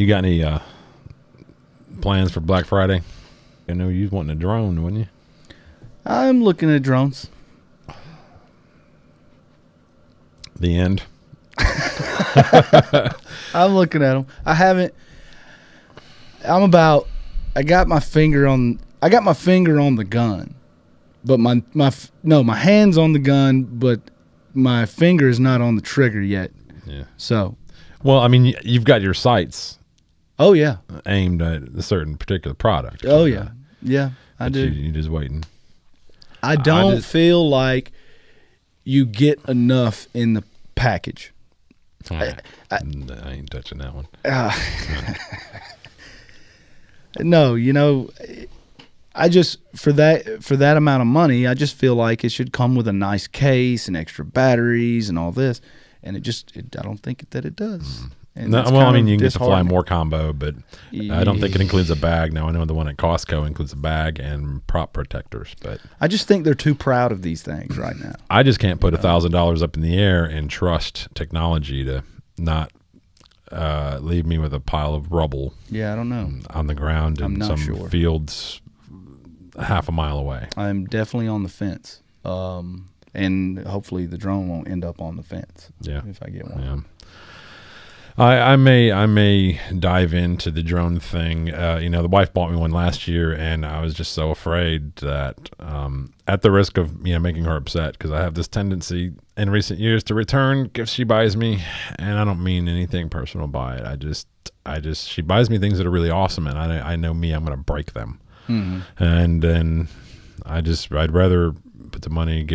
You got any plans for Black Friday? I know you was wanting a drone, wouldn't you? I'm looking at drones. The end. I'm looking at them. I haven't. I got my finger on the gun, but my hand's on the gun, but my finger is not on the trigger yet. Yeah. So. Well, I mean, you've got your sights. Oh yeah. Aimed at a certain particular product. Oh yeah. Yeah, I do. You're just waiting. I don't feel like you get enough in the package. I ain't touching that one. No, I just for that amount of money, I just feel like it should come with a nice case and extra batteries and all this, and I don't think that it does. And no, well, I mean, you can get the Fly More combo, but I don't think it includes a bag. Now, I know the one at Costco includes a bag and prop protectors, but I just think they're too proud of these things right now. I just can't put $1,000 up in the air and trust technology to not leave me with a pile of rubble. Yeah, I don't know. On the ground in some fields half a mile away. I'm definitely on the fence, and hopefully the drone won't end up on the fence. Yeah, if I get one. Yeah. I may dive into the drone thing. The wife bought me one last year, and I was just so afraid that, at the risk of making her upset, because I have this tendency in recent years to return gifts she buys me, and I don't mean anything personal by it. She buys me things that are really awesome, and I know me, I'm going to break them, and then I'd rather put the money,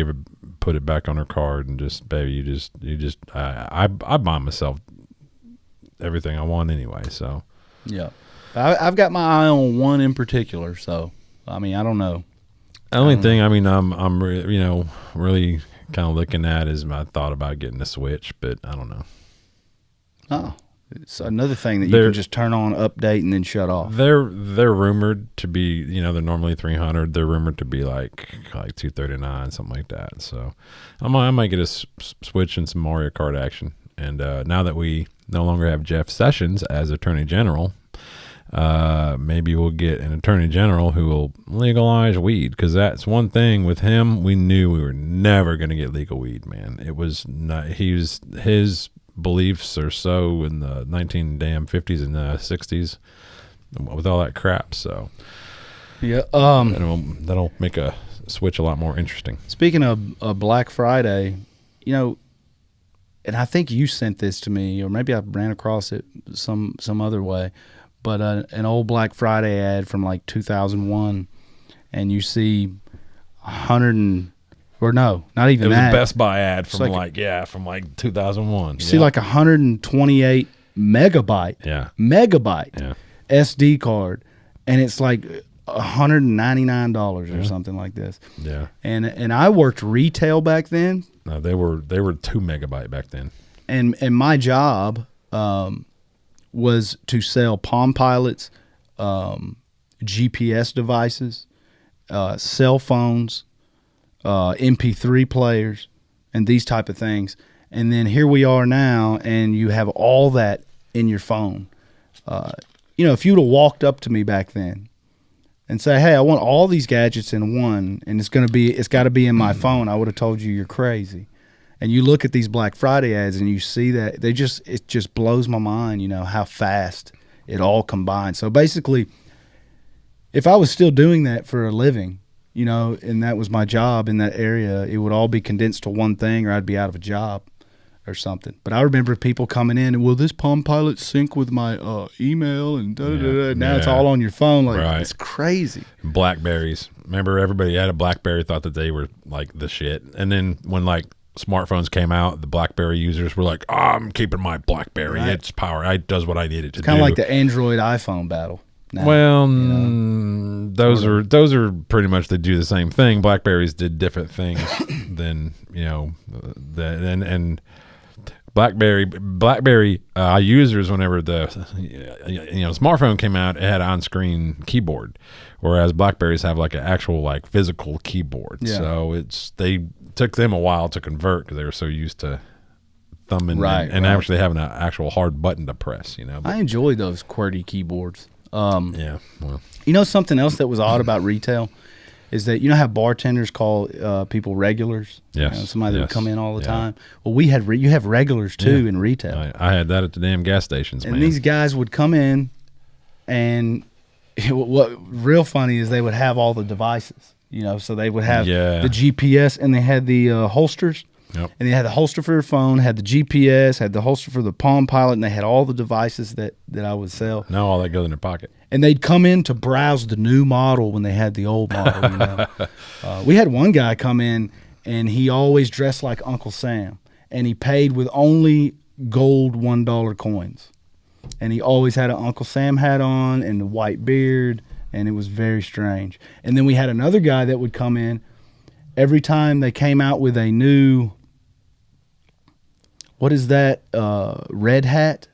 put it back on her card, and just, baby, I buy myself everything I want anyway, so yeah, I've got my eye on one in particular. So I mean, I don't know. The only thing I mean, I'm really kind of looking at is I thought about getting a Switch, but I don't know. Oh, it's another thing that you can just turn on, update, and then shut off. They're rumored to be, they're normally $300. They're rumored to be like $239, something like that. So I might get a Switch and some Mario Kart action. And now that we no longer have Jeff Sessions as Attorney General, maybe we'll get an Attorney General who will legalize weed, because that's one thing with him. We knew we were never going to get legal weed, man. It was not, his beliefs are so in the 50s and the 60s with all that crap. So yeah, that'll make a Switch a lot more interesting. Speaking of Black Friday, and I think you sent this to me, or maybe I ran across it some other way, but an old Black Friday ad from like 2001, and you see 100 or no, not even that. It was a Best Buy ad from like 2001. You see like 128 megabyte SD card, and it's like $199 or something like this. Yeah. And I worked retail back then. No, they were 2 megabyte back then. And my job was to sell Palm Pilots, GPS devices, cell phones, MP3 players, and these type of things. And then here we are now, and you have all that in your phone. If you'd have walked up to me back then and say, "Hey, I want all these gadgets in one, and it's got to be in my phone," I would have told you you're crazy. And you look at these Black Friday ads, and you see that it just blows my mind, how fast it all combines. So basically, if I was still doing that for a living, and that was my job in that area, it would all be condensed to one thing, or I'd be out of a job or something. But I remember people coming in and, will this Palm Pilot sync with my email and da-da-da-da. Now it's all on your phone. Like, It's crazy. Blackberries. Remember, everybody had a Blackberry, thought that they were like the shit. And then when smartphones came out, the BlackBerry users were like, I'm keeping my BlackBerry. Right. It's power. It does what I need it to do. Kind of like the Android iPhone battle. Now, those are pretty much, they do the same thing. Blackberries did different things than and BlackBerry users, whenever the smartphone came out, it had an on-screen keyboard, whereas Blackberries have like an actual physical keyboard. Yeah. So they took them a while to convert because they were so used to thumbing Right, and right. actually having an actual hard button to press. But, I enjoy those QWERTY keyboards. yeah, well, Something else that was odd about retail is that how bartenders call people regulars. Yes, Somebody that would yes, come in all the yeah. time. Well, you have regulars too in retail. I had that at the damn gas stations, And man. these guys would come in, and what real funny is they would have all the devices. So they would have the GPS, and they had the holsters. Yep. And they had the holster for their phone, had the GPS, had the holster for the Palm Pilot, and they had all the devices that I would sell. Now all that goes in their pocket. And they'd come in to browse the new model when they had the old model. We had one guy come in, and he always dressed like Uncle Sam, and he paid with only gold $1 coins, and he always had an Uncle Sam hat on and the white beard, and it was very strange. And then we had another guy that would come in every time they came out with a new, what is that? Red Hat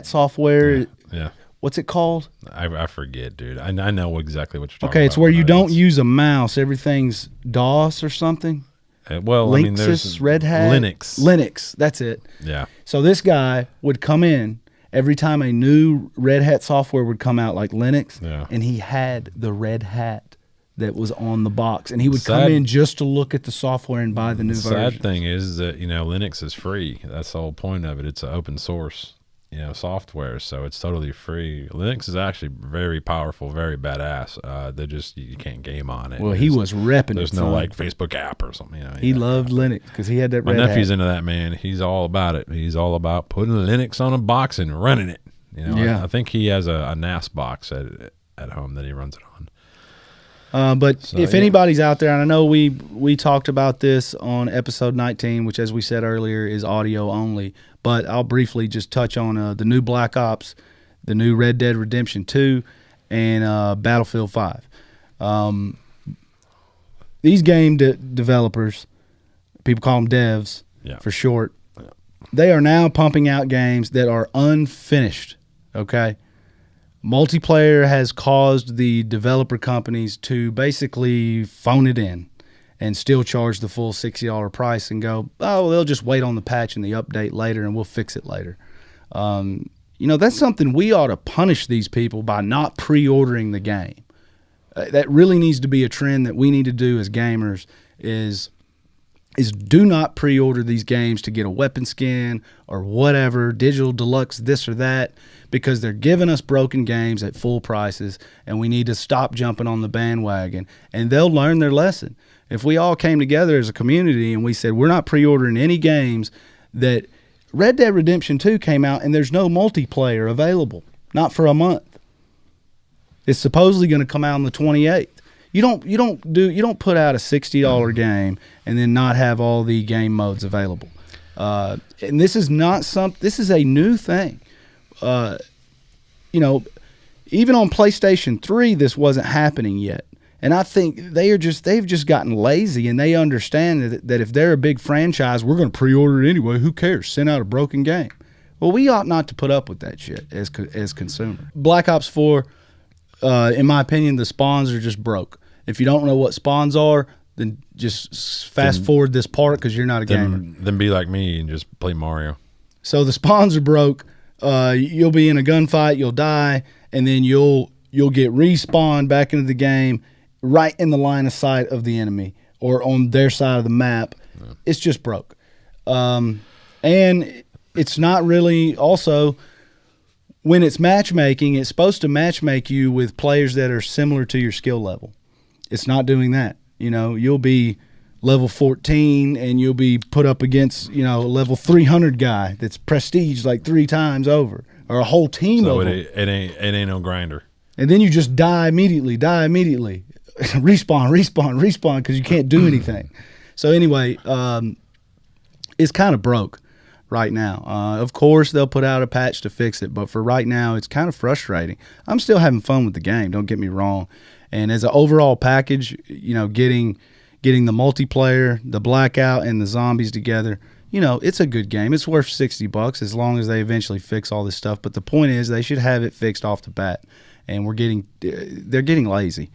software. Yeah. What's it called? I forget, dude. I know exactly what you're talking about. Okay, it's where you but don't use a mouse. Everything's DOS or something. Well, I mean, there's Linksys, Red Hat. Linux, that's it. Yeah. So this guy would come in every time a new Red Hat software would come out, like Linux, and he had the Red Hat that was on the box, and he would come in just to look at the software and buy the new version. The sad thing is that Linux is free. That's the whole point of it. It's an open source software, so it's totally free. Linux is actually very powerful, very badass. You can't game on it. Well, he was repping it. There's no like Facebook app or something. He loved Linux because he had that My Red nephew's Hat. into that, man. He's all about it. He's all about putting Linux on a box and running it. Yeah. I think he has a NAS box at home that he runs it on. But if anybody's out there, and I know we talked about this on episode 19, which, as we said earlier, is audio only, but I'll briefly just touch on the new Black Ops, the new Red Dead Redemption 2, and Battlefield 5. These game developers, people call them devs for short, they are now pumping out games that are unfinished, okay? Multiplayer has caused the developer companies to basically phone it in and still charge the full $60 price and go, oh, they'll just wait on the patch and the update later and we'll fix it later. That's something we ought to punish these people by not pre-ordering the game. That really needs to be a trend that we need to do as gamers is do not pre-order these games to get a weapon skin or whatever, digital deluxe this or that, because they're giving us broken games at full prices, and we need to stop jumping on the bandwagon, and they'll learn their lesson. If we all came together as a community and we said we're not pre-ordering any games, that Red Dead Redemption 2 came out and there's no multiplayer available, not for a month. It's supposedly going to come out on the 28th. You don't put out a $60 game and then not have all the game modes available. And this is this is a new thing. Even on PlayStation 3 this wasn't happening yet. And I think they've just gotten lazy, and they understand that if they're a big franchise, we're going to pre-order it anyway. Who cares? Send out a broken game. Well, we ought not to put up with that shit as consumers. Black Ops 4, in my opinion, the spawns are just broke. If you don't know what spawns are, then just fast forward this part because you're not a gamer. Then be like me and just play Mario. So the spawns are broke. You'll be in a gunfight, you'll die, and then you'll get respawned back into the game right in the line of sight of the enemy or on their side of the map. Yeah. It's just broke. And it's not really also when it's matchmaking, it's supposed to matchmake you with players that are similar to your skill level. It's not doing that. You'll be level 14 and you'll be put up against, a level 300 guy that's prestige like 3 times over, or a whole team so of them. It ain't no grinder. And then you just die immediately. respawn because you can't do anything. So anyway, it's kind of broke right now. Of course, they'll put out a patch to fix it, but for right now, it's kind of frustrating. I'm still having fun with the game, don't get me wrong. And as an overall package, getting the multiplayer, the blackout, and the zombies together, it's a good game. It's worth $60 as long as they eventually fix all this stuff. But the point is, they should have it fixed off the bat, and they're getting lazy.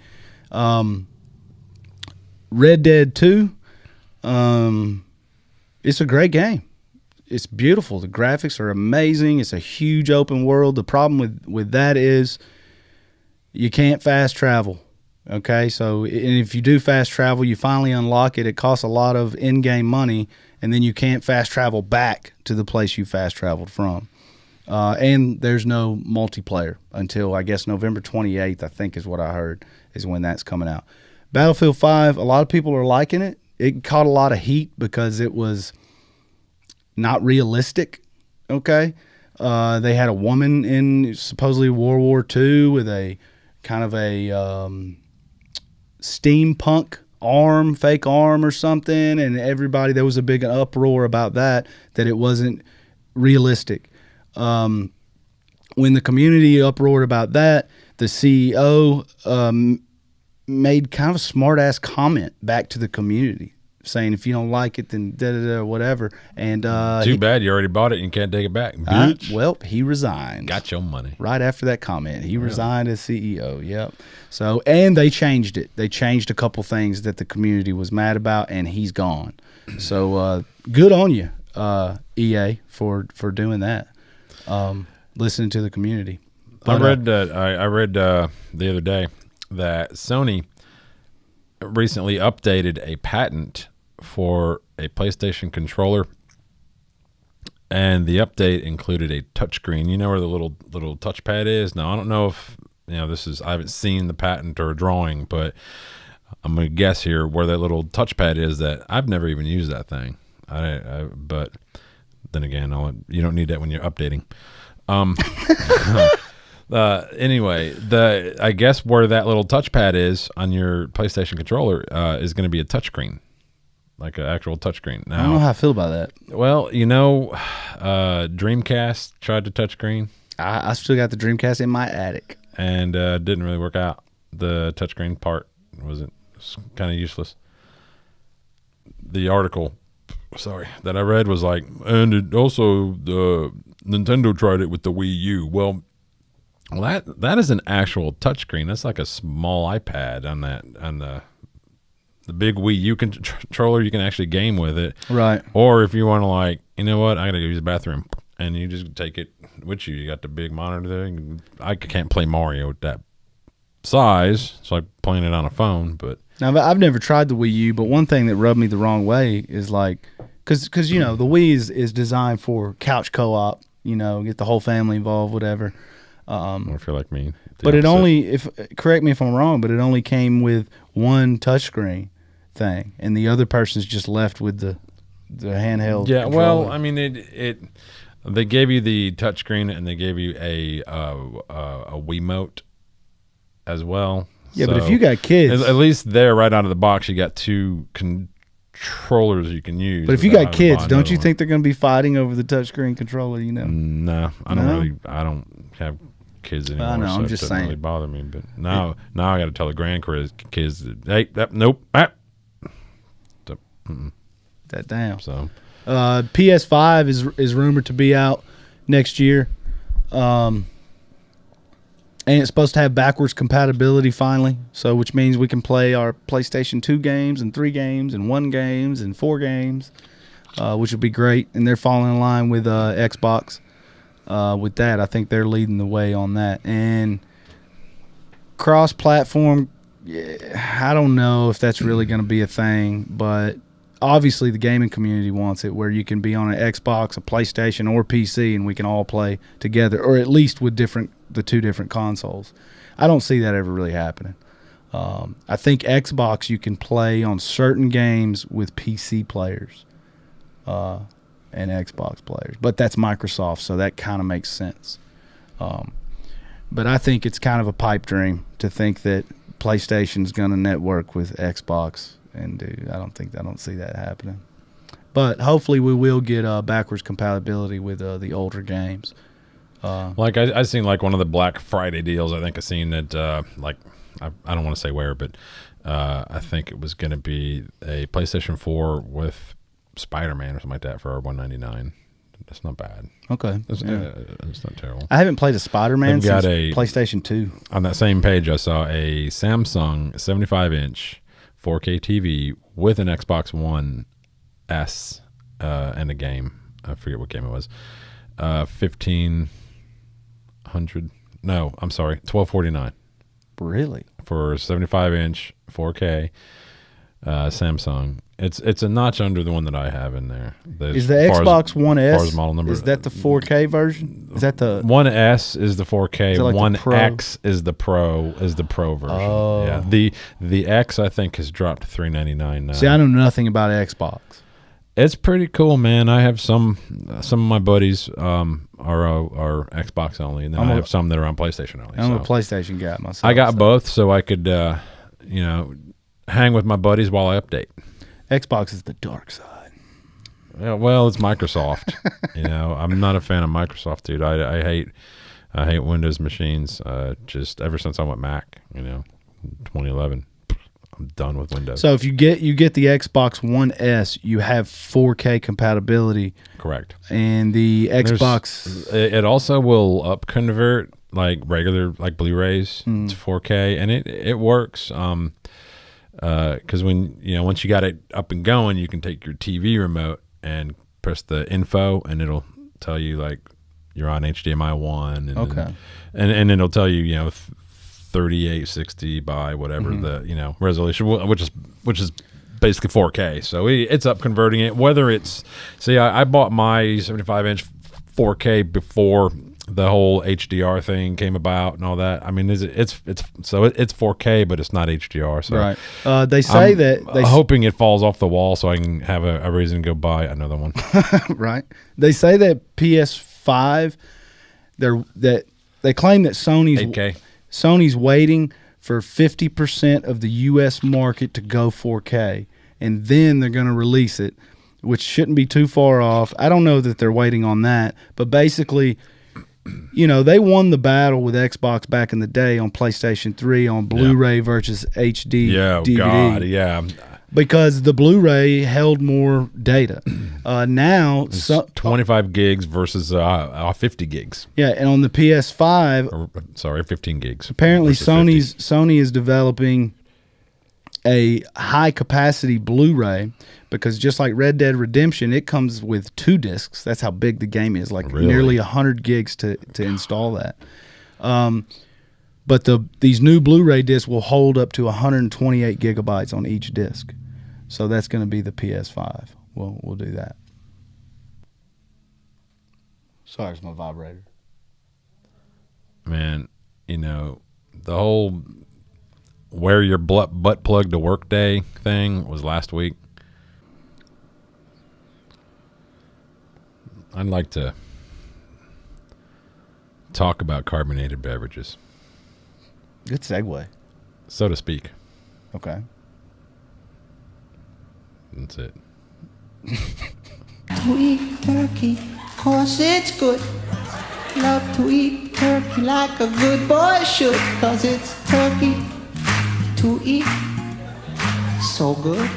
Red Dead 2, it's a great game. it's beautiful. The graphics are amazing. It's a huge open world. The problem with that is you can't fast travel. Okay, so and if you do fast travel, you finally unlock it. It costs a lot of in-game money, and then you can't fast travel back to the place you fast traveled from. And there's no multiplayer until, I guess, November 28th, I think is what I heard, is when that's coming out. Battlefield 5, a lot of people are liking it. It caught a lot of heat because it was not realistic, okay? They had a woman in supposedly World War II with a kind of a steampunk arm, fake arm or something, and there was a big uproar about that it wasn't realistic. When the community uproared about that, the CEO made kind of a smart-ass comment back to the community, saying if you don't like it, then da-da-da, whatever. And too bad you already bought it and you can't take it back, bitch. Well, he resigned. Got your money. Right after that comment. He resigned as CEO, yep. So, and they changed it. They changed a couple things that the community was mad about, and he's gone. So, good on you, EA, for doing that. Listening to the community. But, I read the other day that Sony recently updated a patent for a PlayStation controller, and the update included a touchscreen. You know where the little touchpad is? Now, I don't know if I haven't seen the patent or a drawing, but I'm gonna guess here where that little touchpad is. That I've never even used that thing. But then again, you don't need that when you're updating. Anyway, I guess where that little touchpad is on your PlayStation controller is going to be a touchscreen, like an actual touchscreen. Now, I don't know how I feel about that. Well, Dreamcast tried to touchscreen. I still got the Dreamcast in my attic, and didn't really work out. The touchscreen part was kind of useless. The article, that I read was like, and it also Nintendo tried it with the Wii U. Well, that is an actual touchscreen. That's like a small iPad on the big Wii U controller. You can actually game with it, right? Or if you want to, like, you know what, I gotta go use the bathroom, and you just take it with you. You got the big monitor there. I can't play Mario with that size, so I'm playing it on a phone. But now, I've never tried the Wii U, but one thing that rubbed me the wrong way is like, because the Wii is designed for couch co-op. Get the whole family involved, whatever. Or if you're like me, but it only, correct me if I'm wrong, but it only came with one touchscreen thing, and the other person's just left with the handheld. Yeah, controller. well, I mean, they gave you the touchscreen and they gave you a Wiimote as well. Yeah, but if you got kids, at least there, right out of the box, you got two controllers you can use. But if you got kids, don't you think they're going to be fighting over the touchscreen controller? No, I don't have kids anymore. I know, so I'm just it doesn't saying. really bother me. But now I got to tell the grandkids, hey, nope. That down. So PS5 is rumored to be out next year, and it's supposed to have backwards compatibility finally. So, which means we can play our PlayStation 2 games and 3 games and 1 games and 4 games, which would be great. And they're falling in line with Xbox. With that, I think they're leading the way on that. And cross-platform, I don't know if that's really going to be a thing, but obviously the gaming community wants it, where you can be on an Xbox, a PlayStation, or PC, and we can all play together, or at least with the two different consoles. I don't see that ever really happening. I think Xbox, you can play on certain games with PC players and Xbox players, but that's Microsoft, so that kind of makes sense. But I think it's kind of a pipe dream to think that PlayStation's going to network with Xbox, and I don't see that happening. But hopefully we will get backwards compatibility with the older games. Like I seen like one of the Black Friday deals. I think I seen that I don't want to say where, but I think it was going to be a PlayStation 4 with Spider-Man or something like that for $199. That's not bad. Okay, it's not terrible. I haven't played a Spider-Man since PlayStation 2. On that same page, I saw a Samsung 75-inch 4K TV with an Xbox One S and a game I forget what game it was. 1500. No, I'm sorry, 1249. Really? For 75-inch 4K Samsung. It's a notch under the one that I have in there. Is the Xbox One S? Model number, is that the 4K version? Is that the One S is the 4K? Like One the Pro? X is the Pro version. Oh. Yeah. The X I think has dropped to $399 now. See, I know nothing about Xbox. It's pretty cool, man. I have some of my buddies are Xbox only, and then I have some that are on PlayStation only. I'm a PlayStation guy myself. I got both, so I could hang with my buddies while I update. Xbox is the dark side. Yeah, well, it's Microsoft. I'm not a fan of Microsoft, dude. I hate Windows machines. Just ever since I went Mac, 2011. I'm done with Windows. So if you get the Xbox One S, you have 4K compatibility. Correct. And the Xbox, it also will up convert like regular like Blu-rays to 4K, and it works. Because when once you got it up and going, you can take your TV remote and press the info, and it'll tell you like you're on HDMI 1, and okay, and it'll tell you 3860 by whatever the resolution, which is basically 4K. So it's up converting it. Whether it's I bought my 75-inch 4K before the whole HDR thing came about and all that. I mean, it's 4K, but it's not HDR. So right. They say I'm hoping it falls off the wall so I can have a reason to go buy another one. Right. They say that PS5, they claim that Sony's waiting for 50% of the U.S. market to go 4K, and then they're going to release it, which shouldn't be too far off. I don't know that they're waiting on that, but basically, they won the battle with Xbox back in the day on PlayStation 3 on Blu-ray versus HD DVD. God, yeah. Because the Blu-ray held more data. Now, 25 gigs versus 50 gigs. Yeah, and on the PS5, 15 gigs. Apparently, Sony is developing a high-capacity Blu-ray because just like Red Dead Redemption, it comes with 2 discs. That's how big the game is, like nearly 100 gigs to install that. But these new Blu-ray discs will hold up to 128 gigabytes on each disc. So that's going to be the PS5. We'll do that. Sorry, it's my vibrator. Man, the whole wear your butt plug to work day thing was last week. I'd like to talk about carbonated beverages. Good segue. So to speak. Okay. That's it. To eat turkey, 'cause it's good. Love to eat turkey like a good boy should, 'cause it's turkey to eat so good.